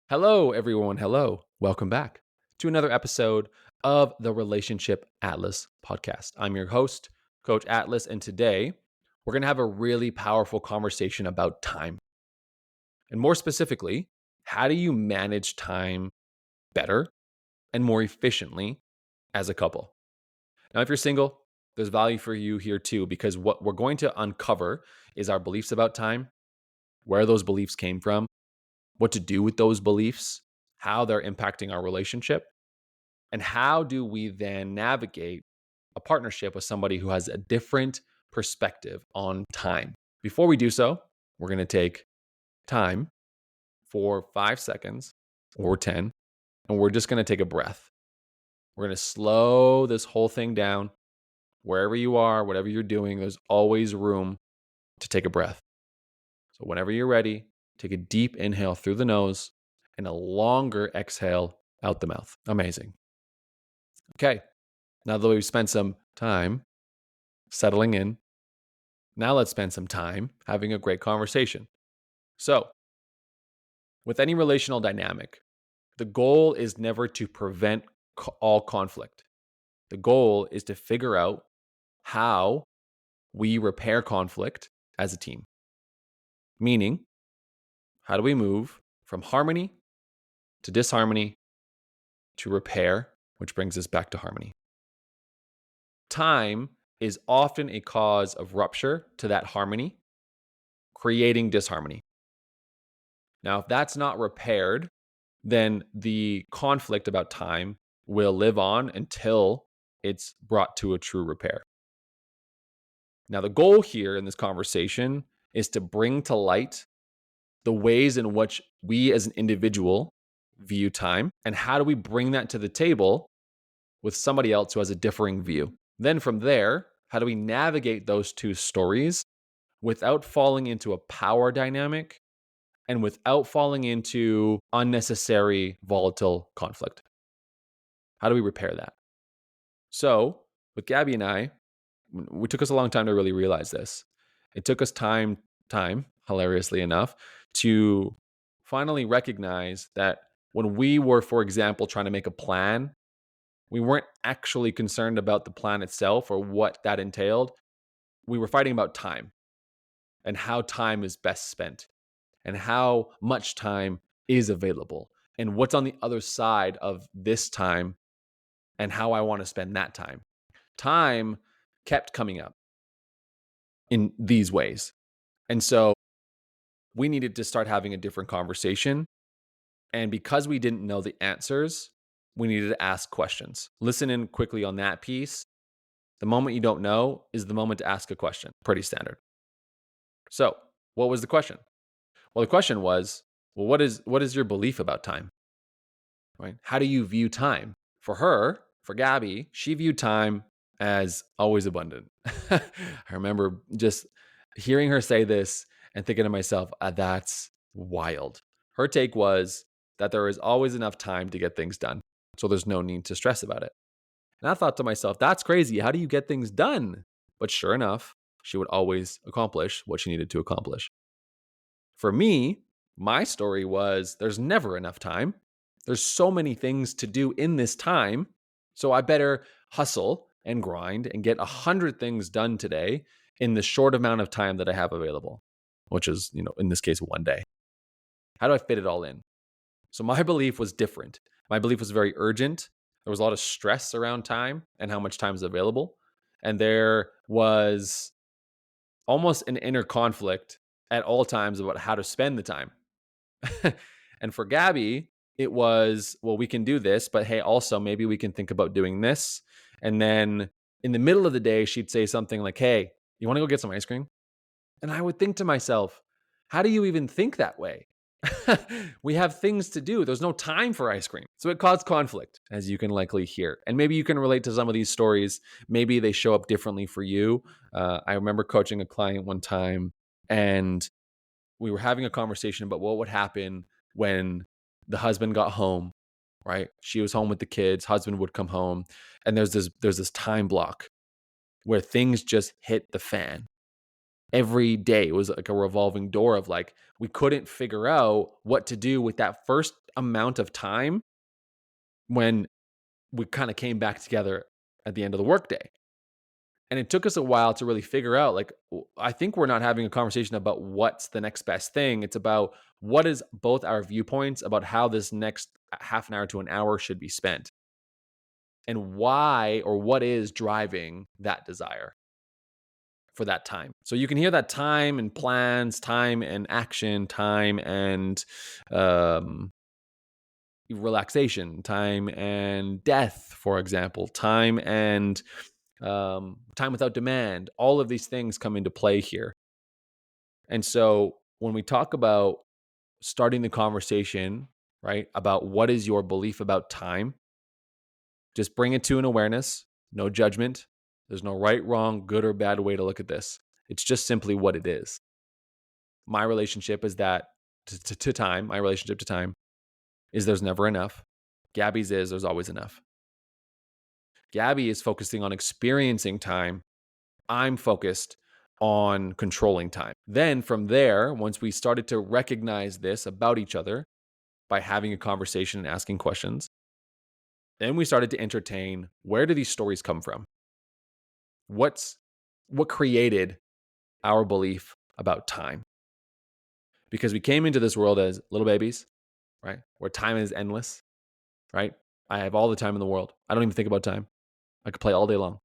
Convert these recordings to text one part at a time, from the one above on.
Hello, everyone. Hello. Welcome back to another episode of the Relationship Atlas podcast. I'm your host, Coach Atlas, and today we're going to have a really powerful conversation about time. And more specifically, how do you manage time better and more efficiently as a couple? Now, if you're single, there's value for you here too, because what we're going to uncover is our beliefs about time, where those beliefs came from, what to do with those beliefs, how they're impacting our relationship, and how do we then navigate a partnership with somebody who has a different perspective on time. Before we do so, we're going to take time for 5 seconds or 10, and we're just going to take a breath. We're going to slow this whole thing down. Wherever you are, whatever you're doing, there's always room to take a breath. So whenever you're ready, take a deep inhale through the nose and a longer exhale out the mouth. Amazing. Okay, now that we've spent some time settling in, now let's spend some time having a great conversation. So, with any relational dynamic, the goal is never to prevent all conflict. The goal is to figure out how we repair conflict as a team. Meaning, how do we move from harmony to disharmony to repair, which brings us back to harmony? Time is often a cause of rupture to that harmony, creating disharmony. Now, if that's not repaired, then the conflict about time will live on until it's brought to a true repair. Now, the goal here in this conversation is to bring to light the ways in which we as an individual view time, and how do we bring that to the table with somebody else who has a differing view. Then from there, how do we navigate those two stories without falling into a power dynamic and without falling into unnecessary volatile conflict? How do we repair that? So, with Gabby and I, it took us a long time to really realize this. It took us time, hilariously enough, to finally recognize that when we were, for example, trying to make a plan, we weren't actually concerned about the plan itself or what that entailed. We were fighting about time and how time is best spent and how much time is available and what's on the other side of this time and how I want to spend that time. Time kept coming up in these ways. And so we needed to start having a different conversation. And because we didn't know the answers, we needed to ask questions. Listen in quickly on that piece. The moment you don't know is the moment to ask a question. Pretty standard. So, what was the question? Well, the question was, well, what is your belief about time? Right? How do you view time? For her, for Gabby, she viewed time as always abundant. I remember just hearing her say this and thinking to myself, that's wild. Her take was that there is always enough time to get things done. So there's no need to stress about it. And I thought to myself, that's crazy. How do you get things done? But sure enough, she would always accomplish what she needed to accomplish. For me, my story was there's never enough time. There's so many things to do in this time. So I better hustle and grind and get 100 things done today in the short amount of time that I have available, which is, in this case, one day. How do I fit it all in? So my belief was different. My belief was very urgent. There was a lot of stress around time and how much time is available. And there was almost an inner conflict at all times about how to spend the time. And for Gabby, it was, well, we can do this, but hey, also maybe we can think about doing this. And then in the middle of the day, she'd say something like, hey, you want to go get some ice cream? And I would think to myself, how do you even think that way? We have things to do. There's no time for ice cream. So it caused conflict, as you can likely hear. And maybe you can relate to some of these stories. Maybe they show up differently for you. I remember coaching a client one time, and we were having a conversation about what would happen when the husband got home, right? She was home with the kids, husband would come home, and there's this time block where things just hit the fan. Every day it was like a revolving door of like, we couldn't figure out what to do with that first amount of time when we kind of came back together at the end of the workday. And it took us a while to really figure out, like, I think we're not having a conversation about what's the next best thing. It's about what is both our viewpoints about how this next half an hour to an hour should be spent, and why or what is driving that desire for that time. So you can hear that time and plans, time and action, time and um, relaxation, time and death, for example, time and time without demand. All of these things come into play here. And so when we talk about starting the conversation, right, about what is your belief about time, just bring it to an awareness, no judgment. There's no right, wrong, good or bad way to look at this. It's just simply what it is. My relationship is that to time, my relationship to time is there's never enough. Gabby's is there's always enough. Gabby is focusing on experiencing time. I'm focused on controlling time. Then from there, once we started to recognize this about each other by having a conversation and asking questions, then we started to entertain, where do these stories come from? What created our belief about time? Because we came into this world as little babies, right? Where time is endless, right? I have all the time in the world. I don't even think about time. I could play all day long.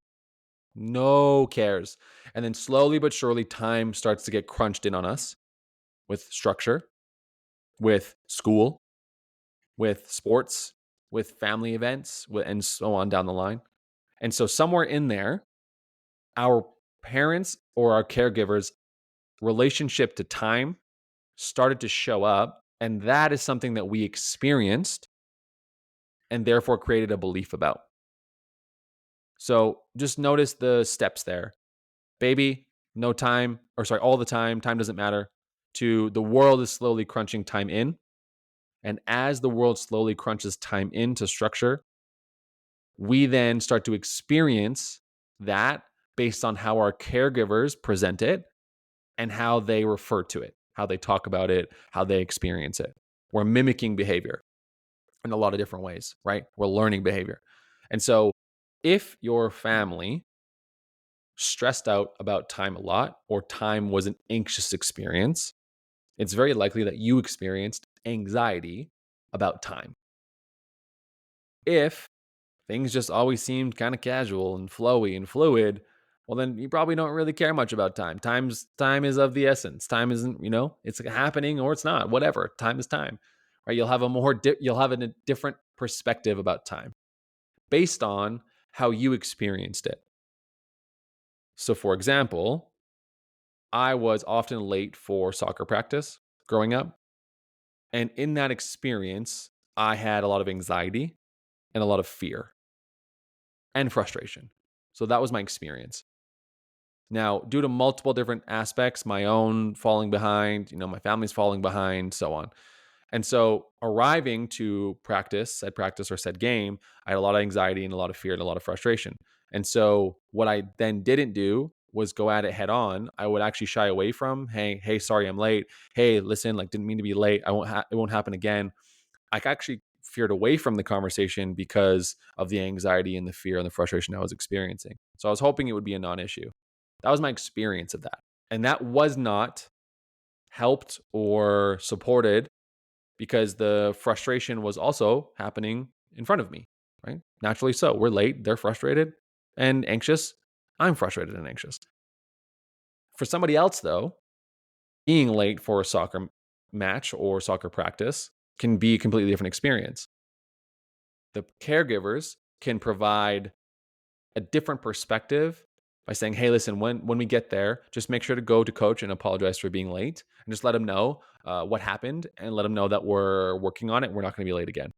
No cares. And then slowly but surely, time starts to get crunched in on us with structure, with school, with sports, with family events, and so on down the line. And so, somewhere in there, our parents or our caregivers' relationship to time started to show up. And that is something that we experienced and therefore created a belief about. So, just notice the steps there. Baby, no time, or sorry, all the time, time doesn't matter, to the world is slowly crunching time in. And as the world slowly crunches time into structure, we then start to experience that based on how our caregivers present it and how they refer to it, how they talk about it, how they experience it. We're mimicking behavior in a lot of different ways, right? We're learning behavior. And so if your family stressed out about time a lot, or time was an anxious experience, it's very likely that you experienced anxiety about time. If things just always seemed kind of casual and flowy and fluid, well, then you probably don't really care much about time. Time is of the essence. Time isn't, it's happening or it's not. Whatever. Time is time, right? You'll have you'll have a different perspective about time based on how you experienced it. So, for example, I was often late for soccer practice growing up. And in that experience, I had a lot of anxiety and a lot of fear and frustration. So that was my experience. Now, due to multiple different aspects, my own falling behind, my family's falling behind, so on. And so arriving to said practice or said game, I had a lot of anxiety and a lot of fear and a lot of frustration. And so what I then didn't do was go at it head on. I would actually shy away from, hey, sorry, I'm late. Hey, listen, like didn't mean to be late. It won't happen again. I actually feared away from the conversation because of the anxiety and the fear and the frustration I was experiencing. So I was hoping it would be a non-issue. That was my experience of that. And that was not helped or supported because the frustration was also happening in front of me, right? Naturally so. We're late, they're frustrated and anxious. I'm frustrated and anxious. For somebody else, though, being late for a soccer match or soccer practice can be a completely different experience. The caregivers can provide a different perspective by saying, hey, listen, when we get there, just make sure to go to coach and apologize for being late and just let him know what happened and let him know that we're working on it. We're not going to be late again.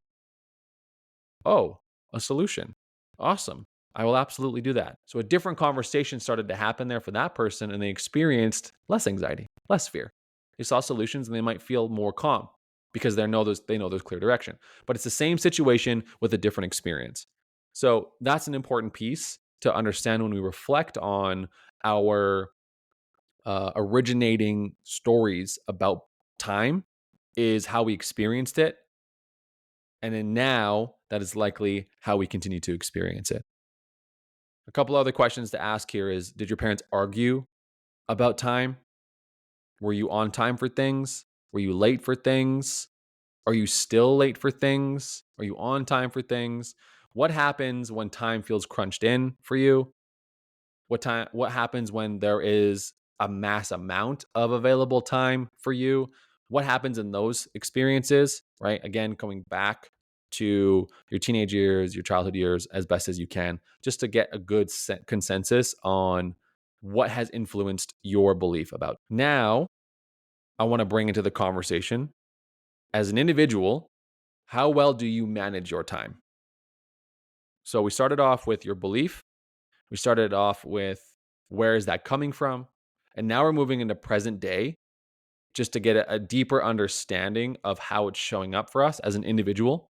Oh, a solution. Awesome. I will absolutely do that. So a different conversation started to happen there for that person, and they experienced less anxiety, less fear. They saw solutions and they might feel more calm because they know there's clear direction. But it's the same situation with a different experience. So that's an important piece to understand when we reflect on our originating stories about time, is how we experienced it And then now that is likely how we continue to experience it. A couple other questions to ask here is, did your parents argue about time? Were you on time for things? Were you late for things? Are you still late for things? Are you on time for things? What happens when time feels crunched in for you? What happens when there is a mass amount of available time for you? What happens in those experiences, right? Again, coming back to your teenage years, your childhood years as best as you can, just to get a good consensus on what has influenced your belief about. Now, I want to bring into the conversation, as an individual, how well do you manage your time? So we started off with your belief. We started off with where is that coming from? And now we're moving into present day just to get a deeper understanding of how it's showing up for us as an individual.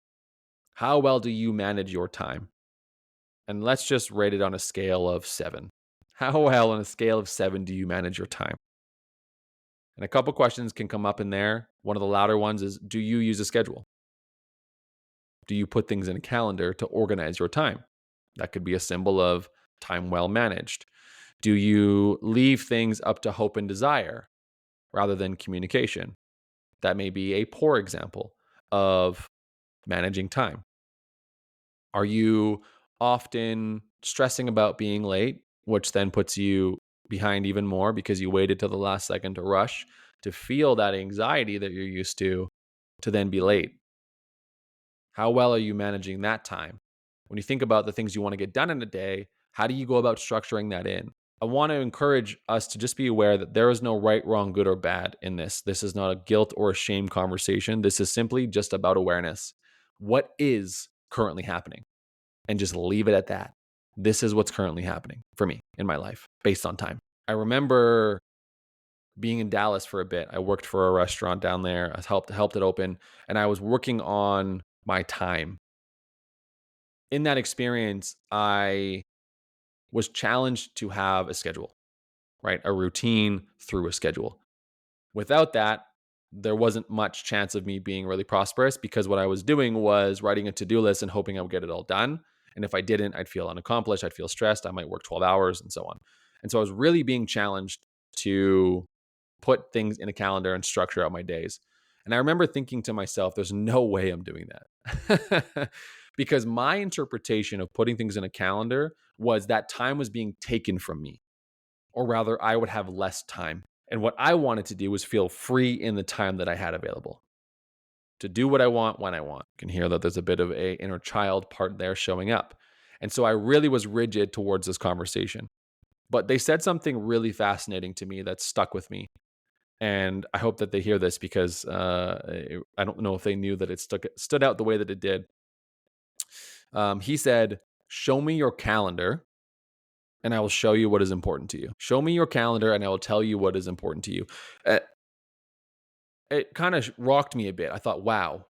How well do you manage your time? And let's just rate it on a scale of 7. How well on a scale of 7 do you manage your time? And a couple questions can come up in there. One of the louder ones is, do you use a schedule? Do you put things in a calendar to organize your time? That could be a symbol of time well managed. Do you leave things up to hope and desire rather than communication? That may be a poor example of managing time. Are you often stressing about being late, which then puts you behind even more because you waited till the last second to rush to feel that anxiety that you're used to then be late? How well are you managing that time? When you think about the things you want to get done in a day, how do you go about structuring that in? I want to encourage us to just be aware that there is no right, wrong, good, or bad in this. This is not a guilt or a shame conversation. This is simply just about awareness. What is currently happening? And just leave it at that. This is what's currently happening for me in my life based on time. I remember being in Dallas for a bit. I worked for a restaurant down there. I helped it open, and I was working on my time. In that experience, I was challenged to have a schedule, right? A routine through a schedule. Without that, there wasn't much chance of me being really prosperous because what I was doing was writing a to-do list and hoping I would get it all done. And if I didn't, I'd feel unaccomplished. I'd feel stressed. I might work 12 hours and so on. And so I was really being challenged to put things in a calendar and structure out my days. And I remember thinking to myself, there's no way I'm doing that. Because my interpretation of putting things in a calendar was that time was being taken from me, or rather, I would have less time. And what I wanted to do was feel free in the time that I had available to do what I want when I want. You can hear that there's a bit of a inner child part there showing up. And so I really was rigid towards this conversation. But they said something really fascinating to me that stuck with me. And I hope that they hear this because I don't know if they knew that it stood out the way that it did. He said, "Show me your calendar and I will show you what is important to you. Show me your calendar and I will tell you what is important to you." Uh, it kind of rocked me a bit. I thought, wow,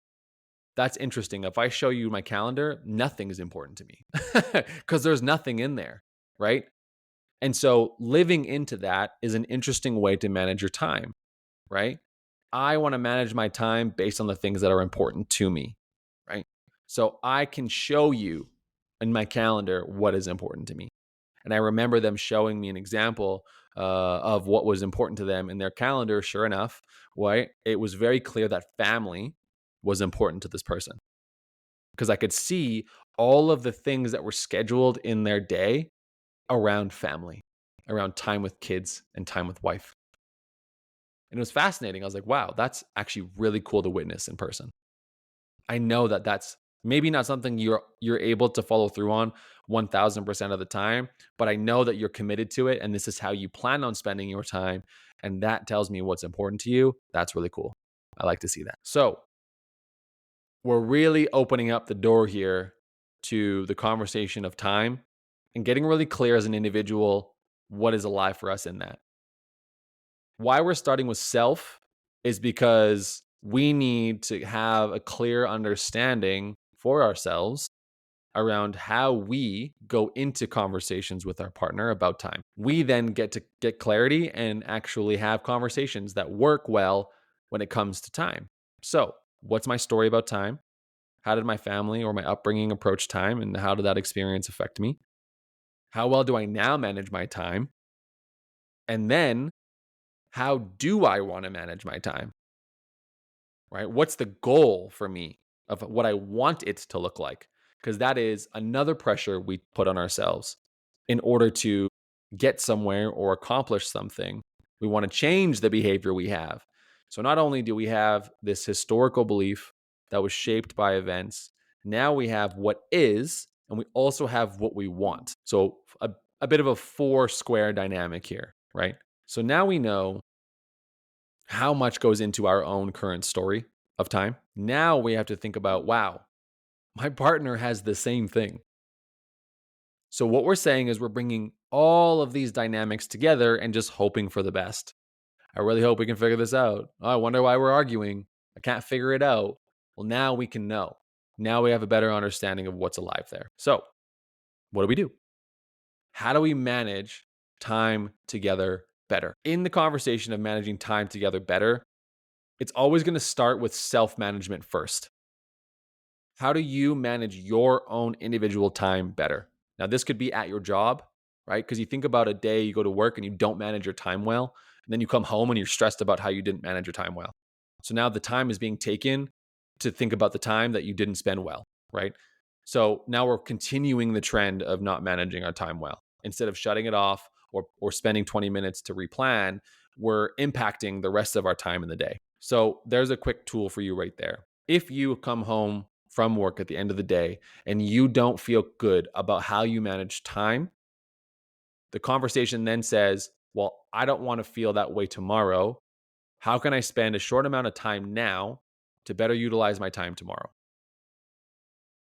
that's interesting. If I show you my calendar, nothing is important to me because there's nothing in there, right? And so living into that is an interesting way to manage your time, right? I want to manage my time based on the things that are important to me, right? So I can show you in my calendar what is important to me. And I remember them showing me an example of what was important to them in their calendar. Sure enough, right? It was very clear that family was important to this person because I could see all of the things that were scheduled in their day around family, around time with kids and time with wife. And it was fascinating. I was like, wow, that's actually really cool to witness in person. I know that that's maybe not something you're able to follow through on 1000% of the time, but I know that you're committed to it and this is how you plan on spending your time, and that tells me what's important to you. That's really cool. I like to see that. So, we're really opening up the door here to the conversation of time and getting really clear as an individual what is alive for us in that. Why we're starting with self is because we need to have a clear understanding for ourselves around how we go into conversations with our partner about time. We then get to get clarity and actually have conversations that work well when it comes to time. So, what's my story about time? How did my family or my upbringing approach time, and how did that experience affect me? How well do I now manage my time? And then how do I want to manage my time? Right? What's the goal for me of what I want it to look like? Because that is another pressure we put on ourselves in order to get somewhere or accomplish something. We want to change the behavior we have. So not only do we have this historical belief that was shaped by events, now we have what is, and we also have what we want. So a bit of a four square dynamic here, right? So now we know how much goes into our own current story of time. Now we have to think about, wow, my partner has the same thing. So what we're saying is we're bringing all of these dynamics together and just hoping for the best. I really hope we can figure this out. Oh, I wonder why we're arguing. I can't figure it out. Well, now we can know. Now we have a better understanding of what's alive there. So, what do we do? How do we manage time together better? In the conversation of managing time together better, it's always going to start with self-management first. How do you manage your own individual time better? Now, this could be at your job, right? Because you think about a day you go to work and you don't manage your time well, and then you come home and you're stressed about how you didn't manage your time well. So now the time is being taken to think about the time that you didn't spend well, right? So now we're continuing the trend of not managing our time well. Instead of shutting it off or spending 20 minutes to replan, we're impacting the rest of our time in the day. So there's a quick tool for you right there. If you come home from work at the end of the day and you don't feel good about how you manage time, the conversation then says, well, I don't want to feel that way tomorrow. How can I spend a short amount of time now to better utilize my time tomorrow?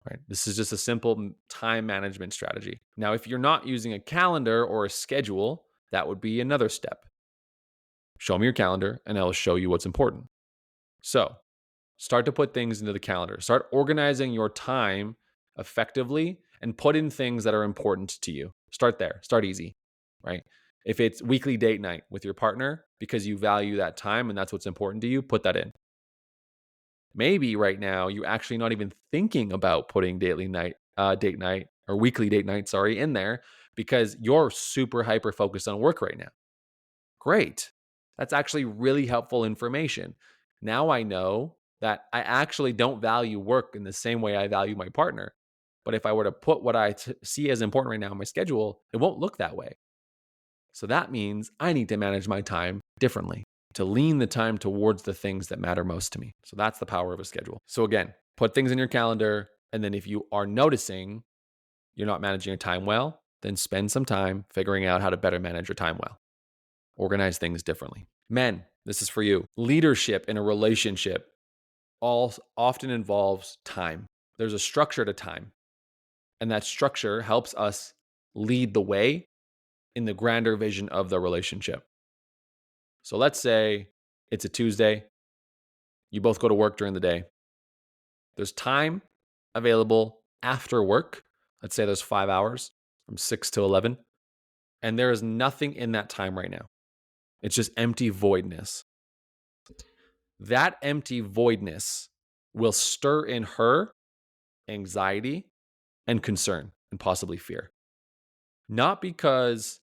Right. This is just a simple time management strategy. Now, if you're not using a calendar or a schedule, that would be another step. Show me your calendar and I'll show you what's important. So, start to put things into the calendar. Start organizing your time effectively and put in things that are important to you. Start there. Start easy, right? If it's weekly date night with your partner because you value that time and that's what's important to you, put that in. Maybe right now you're actually not even thinking about putting date night or weekly date night, in there because you're super hyper focused on work right now. Great. That's actually really helpful information. Now I know that I actually don't value work in the same way I value my partner. But if I were to put what I see as important right now in my schedule, it won't look that way. So that means I need to manage my time differently to lean the time towards the things that matter most to me. So that's the power of a schedule. So again, put things in your calendar. And then if you are noticing you're not managing your time well, then spend some time figuring out how to better manage your time well. Organize things differently. Men, this is for you. Leadership in a relationship often involves time. There's a structure to time, and that structure helps us lead the way in the grander vision of the relationship. So let's say it's a Tuesday. You both go to work during the day. There's time available after work. Let's say there's 5 hours from 6 to 11, and there is nothing in that time right now. It's just empty voidness. That empty voidness will stir in her anxiety and concern and possibly fear. Not because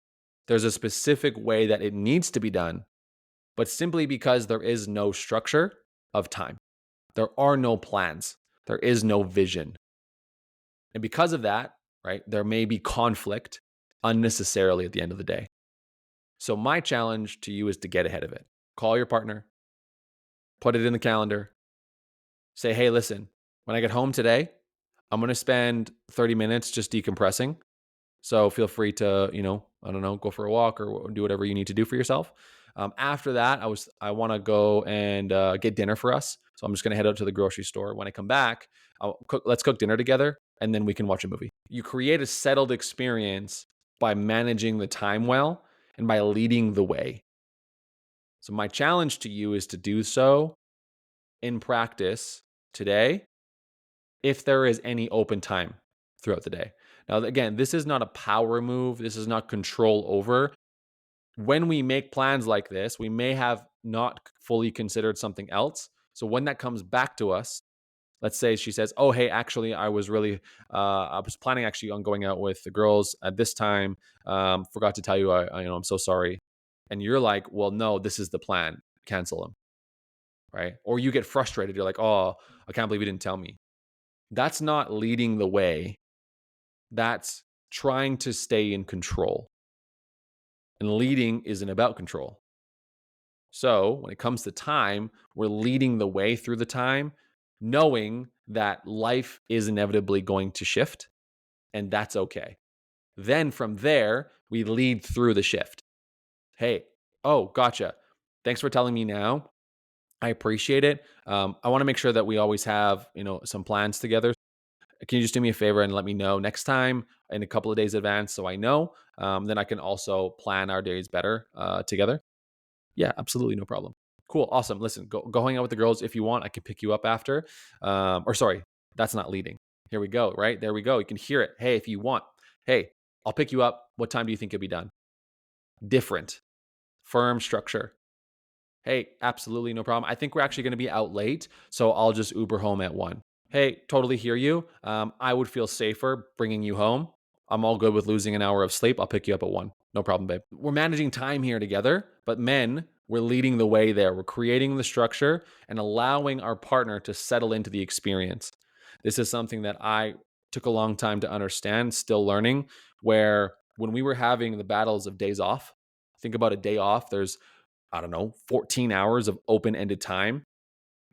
there's a specific way that it needs to be done, but simply because there is no structure of time. There are no plans. There is no vision. And because of that, right, there may be conflict unnecessarily at the end of the day. So my challenge to you is to get ahead of it. Call your partner, put it in the calendar, say, hey, listen, when I get home today, I'm going to spend 30 minutes just decompressing. So feel free to, go for a walk or do whatever you need to do for yourself. After that, I want to go and get dinner for us. So I'm just going to head out to the grocery store. When I come back, let's cook dinner together and then we can watch a movie. You create a settled experience by managing the time well and by leading the way. So my challenge to you is to do so in practice today if there is any open time throughout the day. Now, again, this is not a power move. This is not control over. When we make plans like this, we may have not fully considered something else. So when that comes back to us, Let's say she says, "Oh, hey, actually, I was planning actually on going out with the girls at this time. Forgot to tell you, I'm so sorry." And you're like, "Well, no, this is the plan. Cancel them." Right? Or you get frustrated. You're like, "Oh, I can't believe you didn't tell me." That's not leading the way. That's trying to stay in control. And leading isn't about control. So when it comes to time, we're leading the way through the time, knowing that life is inevitably going to shift, and that's okay. Then from there, we lead through the shift. Hey, oh, gotcha. Thanks for telling me now. I appreciate it. I want to make sure that we always have, some plans together. Can you just do me a favor and let me know next time in a couple of days advance so I know? Then I can also plan our days better together. Yeah, absolutely, no problem. Cool, awesome. Listen, go hang out with the girls if you want. I can pick you up after. Or sorry, that's not leading. Here we go. Right there we go. You can hear it. Hey, if you want, hey, I'll pick you up. What time do you think you'll be done? Different, firm structure. Hey, absolutely no problem. I think we're actually going to be out late, so I'll just Uber home at 1. Hey, totally hear you. I would feel safer bringing you home. I'm all good with losing an hour of sleep. I'll pick you up at 1. No problem, babe. We're managing time here together, but men, we're leading the way there. We're creating the structure and allowing our partner to settle into the experience. This is something that I took a long time to understand, still learning, where when we were having the battles of days off, think about a day off, there's, I don't know, 14 hours of open ended time.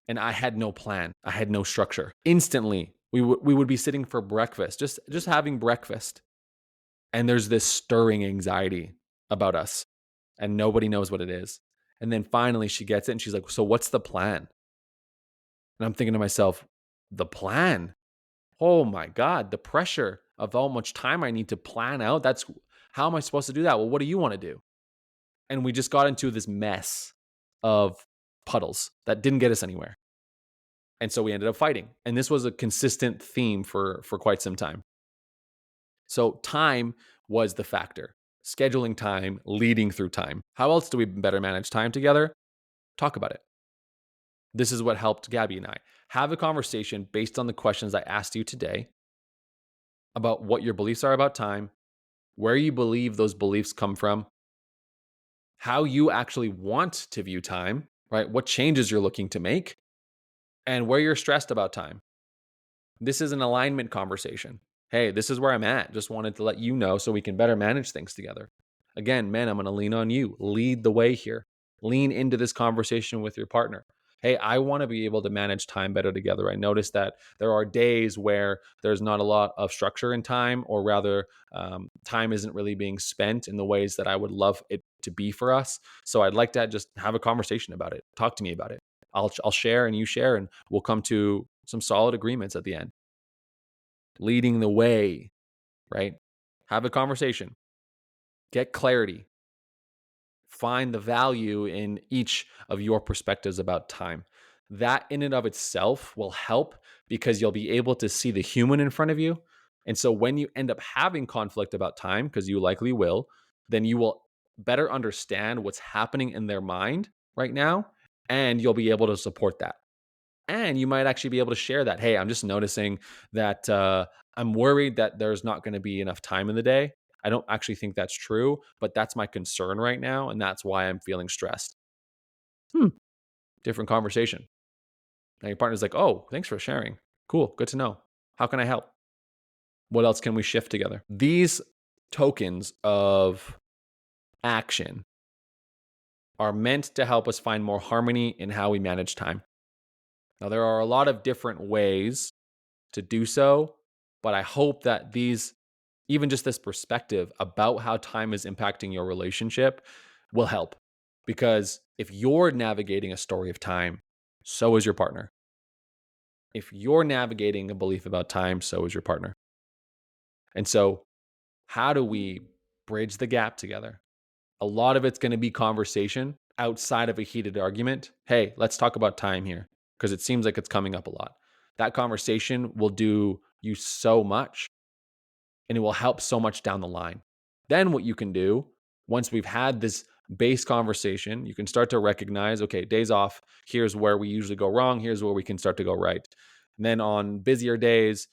And I had no plan. I had no structure. Instantly, we would be sitting for breakfast, just having breakfast. And there's this stirring anxiety about us. And nobody knows what it is. And then finally she gets it and she's like, "So what's the plan?" And I'm thinking to myself, the plan? Oh my God, the pressure of how much time I need to plan out. How am I supposed to do that? Well, what do you want to do? And we just got into this mess of puddles that didn't get us anywhere. And so we ended up fighting. And this was a consistent theme for quite some time. So time was the factor. Scheduling time, leading through time. How else do we better manage time together? Talk about it. This is what helped Gabby and I have a conversation based on the questions I asked you today about what your beliefs are about time, where you believe those beliefs come from, how you actually want to view time, right? What changes you're looking to make, and where you're stressed about time. This is an alignment conversation. Hey, this is where I'm at. Just wanted to let you know so we can better manage things together. Again, man, I'm going to lean on you. Lead the way here. Lean into this conversation with your partner. Hey, I want to be able to manage time better together. I noticed that there are days where there's not a lot of structure in time, or rather, time isn't really being spent in the ways that I would love it to be for us. So I'd like to just have a conversation about it. Talk to me about it. I'll share and you share, and we'll come to some solid agreements at the end. Leading the way, right? Have a conversation, get clarity, find the value in each of your perspectives about time. That in and of itself will help because you'll be able to see the human in front of you. And so when you end up having conflict about time, because you likely will, then you will better understand what's happening in their mind right now, and you'll be able to support that. And you might actually be able to share that. Hey, I'm just noticing that I'm worried that there's not going to be enough time in the day. I don't actually think that's true, but that's my concern right now. And that's why I'm feeling stressed. Hmm. Different conversation. Now your partner's like, "Oh, thanks for sharing. Cool. Good to know. How can I help? What else can we shift together?" These tokens of action are meant to help us find more harmony in how we manage time. Now, there are a lot of different ways to do so, but I hope that even just this perspective about how time is impacting your relationship will help. Because if you're navigating a story of time, so is your partner. If you're navigating a belief about time, so is your partner. And so, how do we bridge the gap together? A lot of it's going to be conversation outside of a heated argument. Hey, let's talk about time here because it seems like it's coming up a lot. That conversation will do you so much and it will help so much down the line. Then what you can do once we've had this base conversation, you can start to recognize, okay, days off, here's where we usually go wrong, here's where we can start to go right. And then on busier days,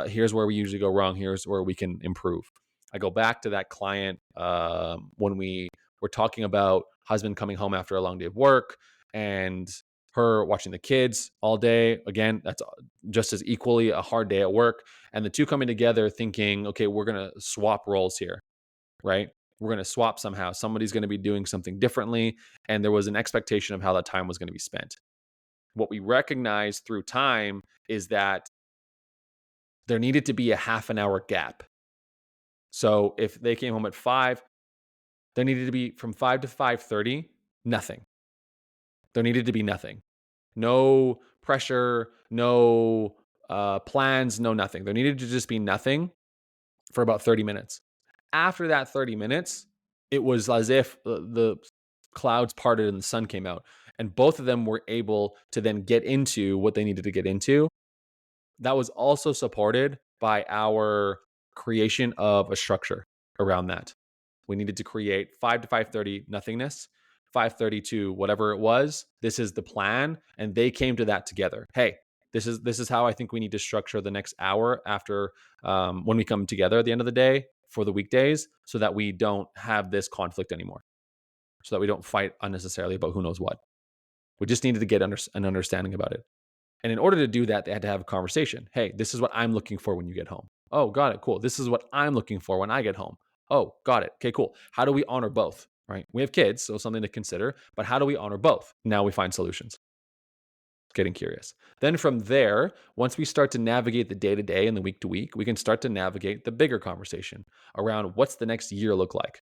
here's where we usually go wrong. Here's where we can improve. I go back to that client when we were talking about husband coming home after a long day of work and her watching the kids all day. Again, that's just as equally a hard day at work. And the two coming together thinking, okay, we're going to swap roles here, right? We're going to swap somehow. Somebody's going to be doing something differently. And there was an expectation of how that time was going to be spent. What we recognized through time is that there needed to be a half an hour gap. So if they came home at 5, there needed to be from 5 to 5:30, nothing. There needed to be nothing. No pressure, no plans, no nothing. There needed to just be nothing for about 30 minutes. After that 30 minutes, it was as if the clouds parted and the sun came out. And both of them were able to then get into what they needed to get into. That was also supported by our creation of a structure around that. We needed to create 5 to 5:30 nothingness, 5:30 to whatever it was. This is the plan, and they came to that together. Hey, this is how I think we need to structure the next hour after when we come together at the end of the day for the weekdays, so that we don't have this conflict anymore, so that we don't fight unnecessarily about who knows what. We just needed to get an understanding about it. And in order to do that, they had to have a conversation. Hey, this is what I'm looking for when you get home. Oh, got it. Cool. This is what I'm looking for when I get home. Oh, got it. Okay, cool. How do we honor both? Right? We have kids, so something to consider, but how do we honor both? Now we find solutions. Getting curious. Then from there, once we start to navigate the day to day and the week to week, we can start to navigate the bigger conversation around what's the next year look like.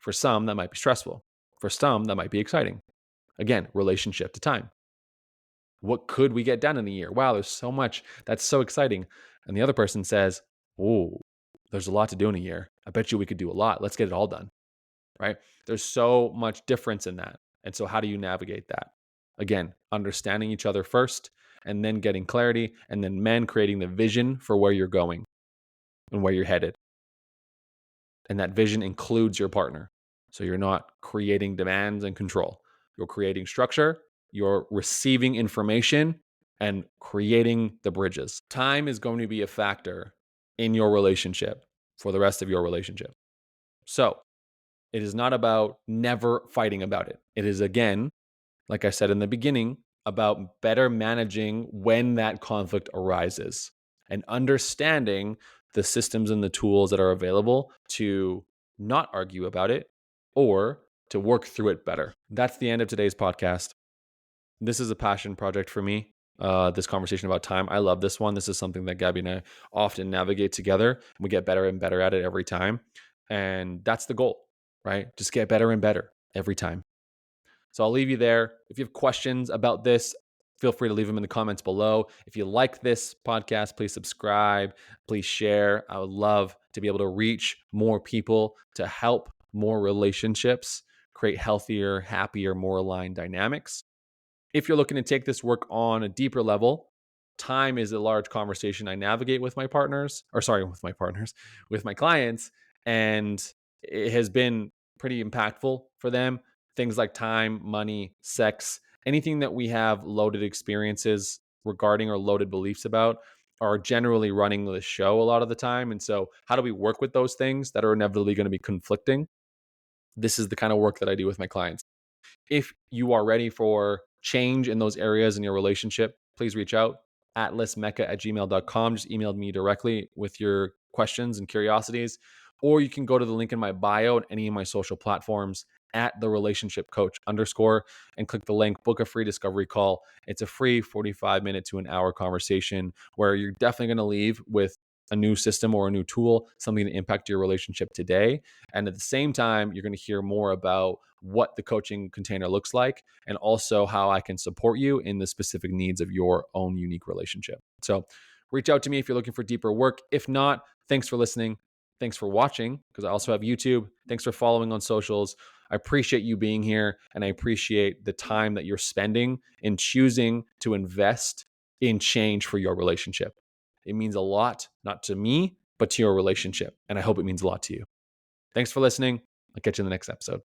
For some, that might be stressful. For some, that might be exciting. Again, relationship to time. What could we get done in a year? Wow, there's so much. That's so exciting. And the other person says, oh, there's a lot to do in a year. I bet you we could do a lot. Let's get it all done. Right? There's so much difference in that. And so, how do you navigate that? Again, understanding each other first, and then getting clarity, and then men creating the vision for where you're going and where you're headed. And that vision includes your partner. So, you're not creating demands and control. You're creating structure, you're receiving information, and creating the bridges. Time is going to be a factor in your relationship for the rest of your relationship. So, it is not about never fighting about it. It is, again, like I said in the beginning, about better managing when that conflict arises and understanding the systems and the tools that are available to not argue about it or to work through it better. That's the end of today's podcast. This is a passion project for me. This conversation about time. I love this one. This is something that Gabby and I often navigate together. We get better and better at it every time. And that's the goal, right? Just get better and better every time. So I'll leave you there. If you have questions about this, feel free to leave them in the comments below. If you like this podcast, please subscribe, please share. I would love to be able to reach more people to help more relationships create healthier, happier, more aligned dynamics. If you're looking to take this work on a deeper level, time is a large conversation I navigate with my partners, with my clients, and it has been pretty impactful for them. Things like time, money, sex, anything that we have loaded experiences regarding or loaded beliefs about are generally running the show a lot of the time. And so, how do we work with those things that are inevitably going to be conflicting? This is the kind of work that I do with my clients. If you are ready for change in those areas in your relationship, please reach out at listmecca@gmail.com. Just email me directly with your questions and curiosities. Or you can go to the link in my bio and any of my social platforms at the relationship coach _ and click the link, book a free discovery call. It's a free 45-minute to an hour conversation where you're definitely going to leave with a new system or a new tool, something to impact your relationship today. And at the same time, you're going to hear more about what the coaching container looks like and also how I can support you in the specific needs of your own unique relationship. So reach out to me if you're looking for deeper work. If not, thanks for listening. Thanks for watching, because I also have YouTube. Thanks for following on socials. I appreciate you being here, and I appreciate the time that you're spending in choosing to invest in change for your relationship. It means a lot, not to me, but to your relationship. And I hope it means a lot to you. Thanks for listening. I'll catch you in the next episode.